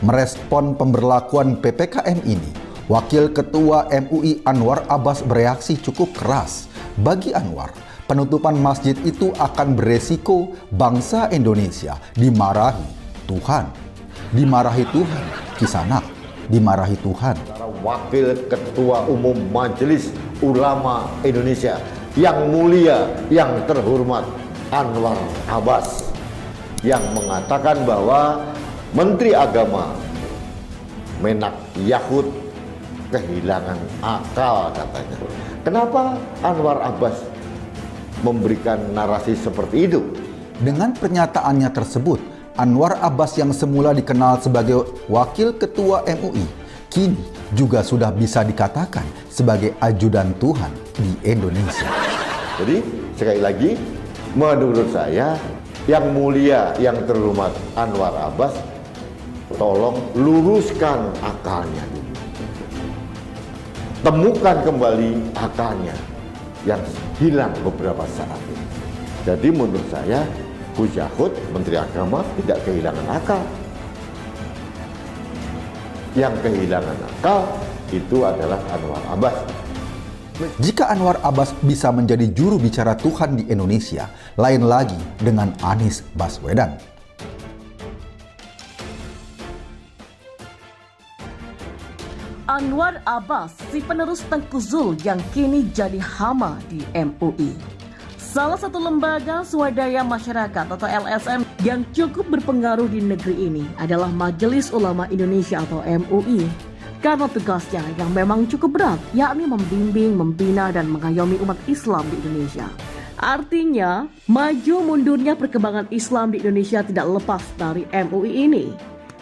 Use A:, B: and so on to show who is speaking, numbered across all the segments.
A: Merespon pemberlakuan PPKM ini, Wakil Ketua MUI Anwar Abbas bereaksi cukup keras. Bagi Anwar, penutupan masjid itu akan beresiko bangsa Indonesia dimarahi Tuhan. Dimarahi Tuhan, Kisanak, dimarahi Tuhan.
B: Wakil Ketua Umum Majelis Ulama Indonesia yang mulia, yang terhormat Anwar Abbas yang mengatakan bahwa Menteri Agama Menak Yahud kehilangan akal katanya. Kenapa Anwar Abbas memberikan narasi seperti itu?
A: Dengan pernyataannya tersebut, Anwar Abbas yang semula dikenal sebagai Wakil Ketua MUI, kini juga sudah bisa dikatakan sebagai ajudan Tuhan di Indonesia.
B: Jadi sekali lagi, menurut saya yang mulia, yang terhormat Anwar Abbas, tolong luruskan akalnya. Temukan kembali akalnya yang hilang beberapa saat ini. Jadi menurut saya, Gus Yahud, Menteri Agama, tidak kehilangan akal. Yang kehilangan akal itu adalah Anwar Abbas.
A: Jika Anwar Abbas bisa menjadi juru bicara Tuhan di Indonesia, lain lagi dengan Anies Baswedan.
C: Anwar Abbas, si penerus Tengku Zul yang kini jadi hama di MUI. Salah satu lembaga swadaya masyarakat atau LSM yang cukup berpengaruh di negeri ini adalah Majelis Ulama Indonesia atau MUI. Karena tugasnya yang memang cukup berat, yakni membimbing, membina, dan mengayomi umat Islam di Indonesia. Artinya, maju mundurnya perkembangan Islam di Indonesia tidak lepas dari MUI ini.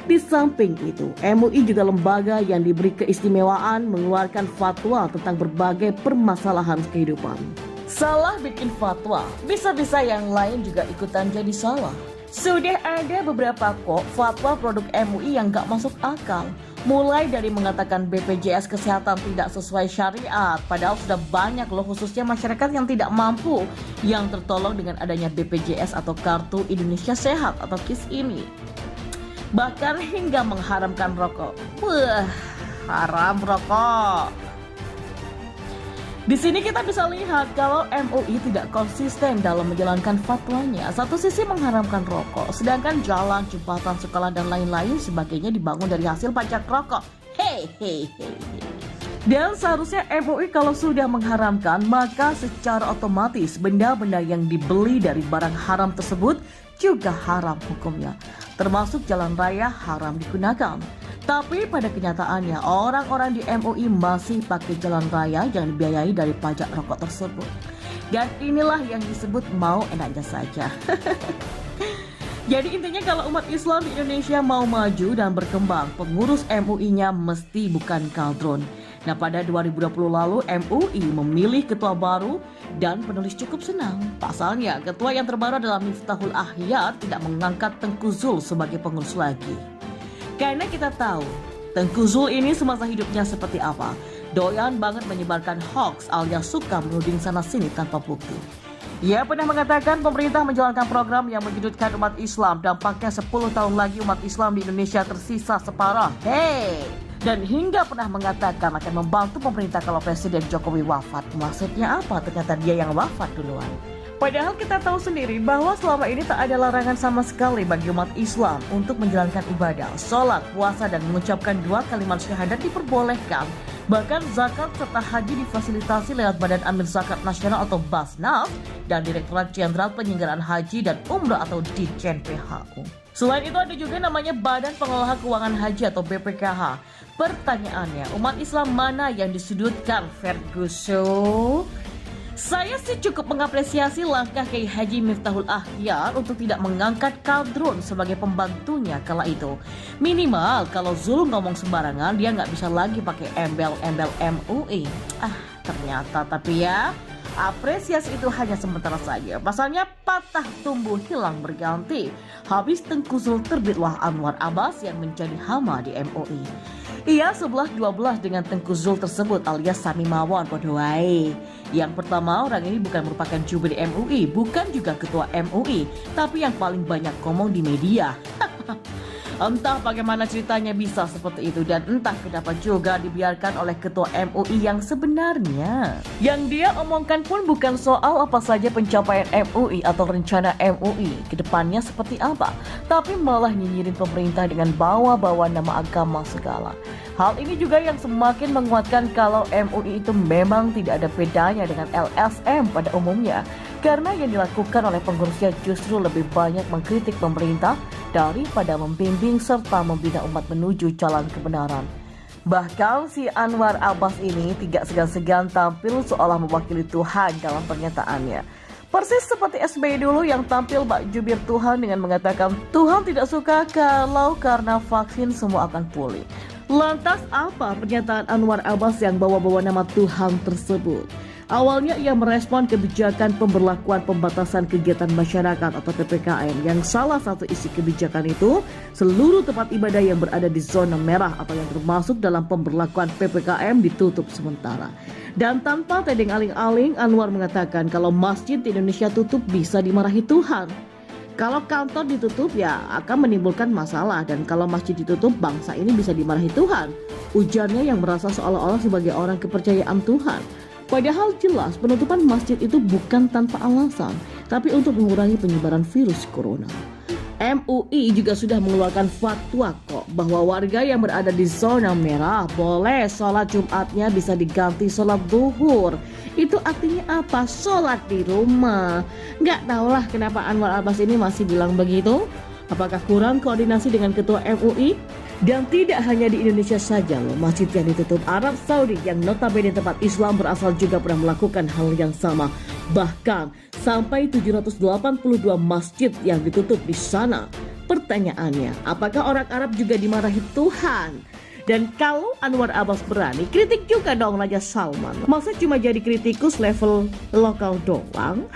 C: Di samping itu, MUI juga lembaga yang diberi keistimewaan mengeluarkan fatwa tentang berbagai permasalahan kehidupan. Salah bikin fatwa, bisa-bisa yang lain juga ikutan jadi salah. Sudah ada beberapa kok fatwa produk MUI yang gak masuk akal. Mulai dari mengatakan BPJS Kesehatan tidak sesuai syariat, padahal sudah banyak loh khususnya masyarakat yang tidak mampu yang tertolong dengan adanya BPJS atau Kartu Indonesia Sehat atau KIS ini. Bahkan hingga mengharamkan rokok. Wah, haram rokok. Di sini kita bisa lihat kalau MUI tidak konsisten dalam menjalankan fatwanya. Satu sisi mengharamkan rokok, sedangkan jalan, jembatan, sekolah, dan lain-lain sebagainya dibangun dari hasil pajak rokok. Hei. Dan seharusnya MUI kalau sudah mengharamkan, maka secara otomatis benda-benda yang dibeli dari barang haram tersebut juga haram hukumnya. Termasuk jalan raya haram digunakan. Tapi pada kenyataannya orang-orang di MUI masih pakai jalan raya yang dibiayai dari pajak rokok tersebut. Dan inilah yang disebut mau enaknya saja. Jadi intinya kalau umat Islam di Indonesia mau maju dan berkembang, pengurus MUI-nya mesti bukan kaldron. Nah, pada 2020 lalu MUI memilih ketua baru dan penulis cukup senang. Pasalnya, ketua yang terbaru adalah Miftahul Akhyar tidak mengangkat Tengku Zul sebagai pengurus lagi. Karena kita tahu, Tengku Zul ini semasa hidupnya seperti apa. Doyan banget menyebarkan hoax alias suka menuding sana-sini tanpa bukti. Ia pernah mengatakan pemerintah menjalankan program yang menyudutkan umat Islam. Dampaknya 10 tahun lagi umat Islam di Indonesia tersisa separah. Dan hingga pernah mengatakan akan membantu pemerintah kalau Presiden Jokowi wafat. Maksudnya apa? Ternyata dia yang wafat duluan. Padahal kita tahu sendiri bahwa selama ini tak ada larangan sama sekali bagi umat Islam untuk menjalankan ibadah, sholat, puasa, dan mengucapkan 2 kalimat syahadat diperbolehkan. Bahkan zakat serta haji difasilitasi lewat Badan Amil Zakat Nasional atau Basnas dan Direktorat Jenderal Penyelenggaraan Haji dan Umrah atau Ditjen PHU. Selain itu ada juga namanya Badan Pengelola Keuangan Haji atau BPKH. Pertanyaannya, umat Islam mana yang disudutkan, Ferguson? Saya sih cukup mengapresiasi langkah Kiai Haji Miftahul Akhyar untuk tidak mengangkat kaldron sebagai pembantunya kala itu. Minimal kalau Zul ngomong sembarangan dia nggak bisa lagi pakai embel-embel MUI. Ternyata tapi ya, apresiasi itu hanya sementara saja. Pasalnya patah tumbuh hilang berganti. Habis Tengku Zul terbitlah Anwar Abbas yang menjadi hama di MUI. Ia sebelah 12 dengan Tengku Zul tersebut alias Sami Mawon Podoai. Yang pertama, orang ini bukan merupakan jubir MUI, bukan juga ketua MUI, tapi yang paling banyak ngomong di media. Entah bagaimana ceritanya bisa seperti itu dan entah kenapa juga dibiarkan oleh Ketua MUI yang sebenarnya. Yang dia omongkan pun bukan soal apa saja pencapaian MUI atau rencana MUI ke depannya seperti apa, tapi malah nyinyirin pemerintah dengan bawa-bawa nama agama segala. Hal ini juga yang semakin menguatkan kalau MUI itu memang tidak ada bedanya dengan LSM pada umumnya, karena yang dilakukan oleh pengurusnya justru lebih banyak mengkritik pemerintah daripada membimbing serta membina umat menuju jalan kebenaran. Bahkan si Anwar Abbas ini tidak segan-segan tampil seolah mewakili Tuhan dalam pernyataannya. Persis seperti SBY dulu yang tampil bak jubir Tuhan dengan mengatakan Tuhan tidak suka kalau karena vaksin semua akan pulih. Lantas apa pernyataan Anwar Abbas yang bawa-bawa nama Tuhan tersebut? Awalnya ia merespon kebijakan pemberlakuan pembatasan kegiatan masyarakat atau PPKM yang salah satu isi kebijakan itu seluruh tempat ibadah yang berada di zona merah atau yang termasuk dalam pemberlakuan PPKM ditutup sementara. Dan tanpa tedeng aling-aling, Anwar mengatakan kalau masjid di Indonesia tutup bisa dimarahi Tuhan. Kalau kantor ditutup ya akan menimbulkan masalah, dan kalau masjid ditutup bangsa ini bisa dimarahi Tuhan. Ujarnya yang merasa seolah-olah sebagai orang kepercayaan Tuhan. Padahal jelas penutupan masjid itu bukan tanpa alasan, tapi untuk mengurangi penyebaran virus corona. MUI juga sudah mengeluarkan fatwa kok bahwa warga yang berada di zona merah boleh sholat Jumatnya bisa diganti sholat zuhur. Itu artinya apa? Sholat di rumah. Nggak tahulah kenapa Anwar Abbas ini masih bilang begitu. Apakah kurang koordinasi dengan Ketua MUI? Dan tidak hanya di Indonesia saja loh, masjid yang ditutup. Arab Saudi yang notabene tempat Islam berasal juga pernah melakukan hal yang sama. Bahkan sampai 782 masjid yang ditutup di sana. Pertanyaannya, apakah orang Arab juga dimarahi Tuhan? Dan kalau Anwar Abbas berani, kritik juga dong Raja Salman. Masa cuma jadi kritikus level lokal doang?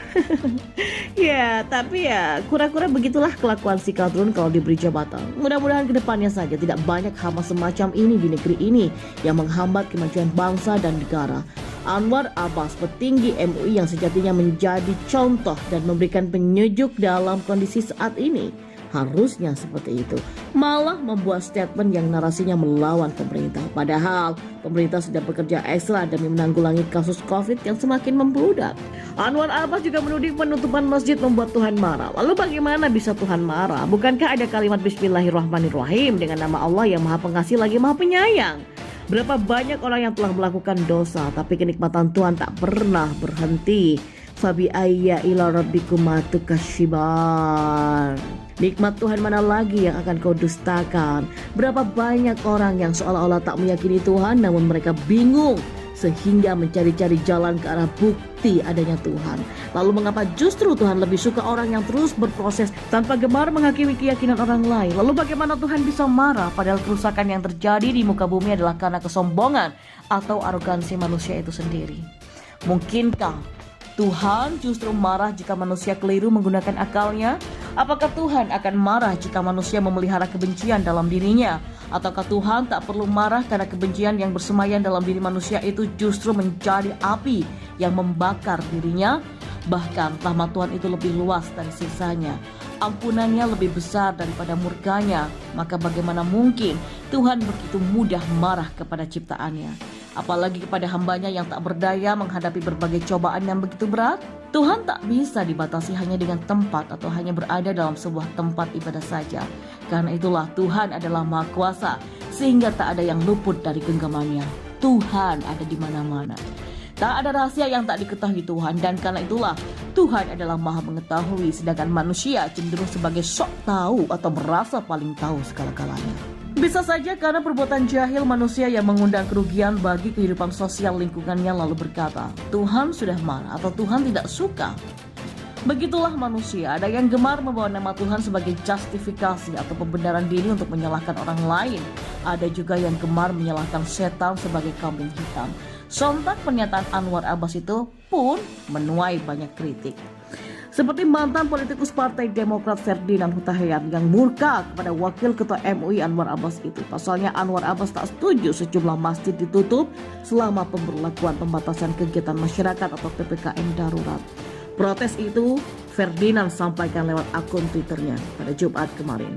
C: Ya, tapi ya kura-kura begitulah kelakuan si Kadrun kalau diberi jabatan. Mudah-mudahan kedepannya saja tidak banyak hama semacam ini di negeri ini yang menghambat kemajuan bangsa dan negara. Anwar Abbas, petinggi MUI yang sejatinya menjadi contoh dan memberikan penyejuk dalam kondisi saat ini, harusnya seperti itu. Malah membuat statement yang narasinya melawan pemerintah. Padahal pemerintah sedang bekerja ekstra demi menanggulangi kasus COVID yang semakin membludak. Anwar Abbas juga menuding penutupan masjid membuat Tuhan marah. Lalu bagaimana bisa Tuhan marah? Bukankah ada kalimat Bismillahirrahmanirrahim dengan nama Allah yang Maha Pengasih lagi Maha Penyayang? Berapa banyak orang yang telah melakukan dosa, tapi kenikmatan Tuhan tak pernah berhenti. Fabi ayya ila rabbikuma tukasyiban. Nikmat Tuhan mana lagi yang akan kau dustakan? Berapa banyak orang yang seolah-olah tak meyakini Tuhan, namun mereka bingung sehingga mencari-cari jalan ke arah bukti adanya Tuhan. Lalu mengapa justru Tuhan lebih suka orang yang terus berproses tanpa gemar menghakimi keyakinan orang lain? Lalu bagaimana Tuhan bisa marah padahal kerusakan yang terjadi di muka bumi adalah karena kesombongan atau arogansi manusia itu sendiri? Mungkinkah Tuhan justru marah jika manusia keliru menggunakan akalnya? Apakah Tuhan akan marah jika manusia memelihara kebencian dalam dirinya? Ataukah Tuhan tak perlu marah karena kebencian yang bersemayan dalam diri manusia itu justru menjadi api yang membakar dirinya? Bahkan rahmat Tuhan itu lebih luas dari sisanya. Ampunannya lebih besar daripada murkanya. Maka bagaimana mungkin Tuhan begitu mudah marah kepada ciptaannya? Apalagi kepada hambanya yang tak berdaya menghadapi berbagai cobaan yang begitu berat. Tuhan tak bisa dibatasi hanya dengan tempat atau hanya berada dalam sebuah tempat ibadah saja. Karena itulah Tuhan adalah Maha Kuasa, sehingga tak ada yang luput dari genggamannya. Tuhan ada di mana-mana. Tak ada rahasia yang tak diketahui Tuhan, dan karena itulah Tuhan adalah Maha Mengetahui, sedangkan manusia cenderung sebagai sok tahu atau merasa paling tahu segala-galanya. Bisa saja karena perbuatan jahil manusia yang mengundang kerugian bagi kehidupan sosial lingkungannya lalu berkata, Tuhan sudah marah atau Tuhan tidak suka. Begitulah manusia, ada yang gemar membawa nama Tuhan sebagai justifikasi atau pembenaran diri untuk menyalahkan orang lain. Ada juga yang gemar menyalahkan setan sebagai kambing hitam. Sontak pernyataan Anwar Abbas itu pun menuai banyak kritik. Seperti mantan politikus Partai Demokrat Ferdinand Huta Heian yang murka kepada Wakil Ketua MUI Anwar Abbas itu. Pasalnya Anwar Abbas tak setuju sejumlah masjid ditutup selama pemberlakuan pembatasan kegiatan masyarakat atau PPKM darurat. Protes itu Ferdinand sampaikan lewat akun Twitternya pada Jumat kemarin.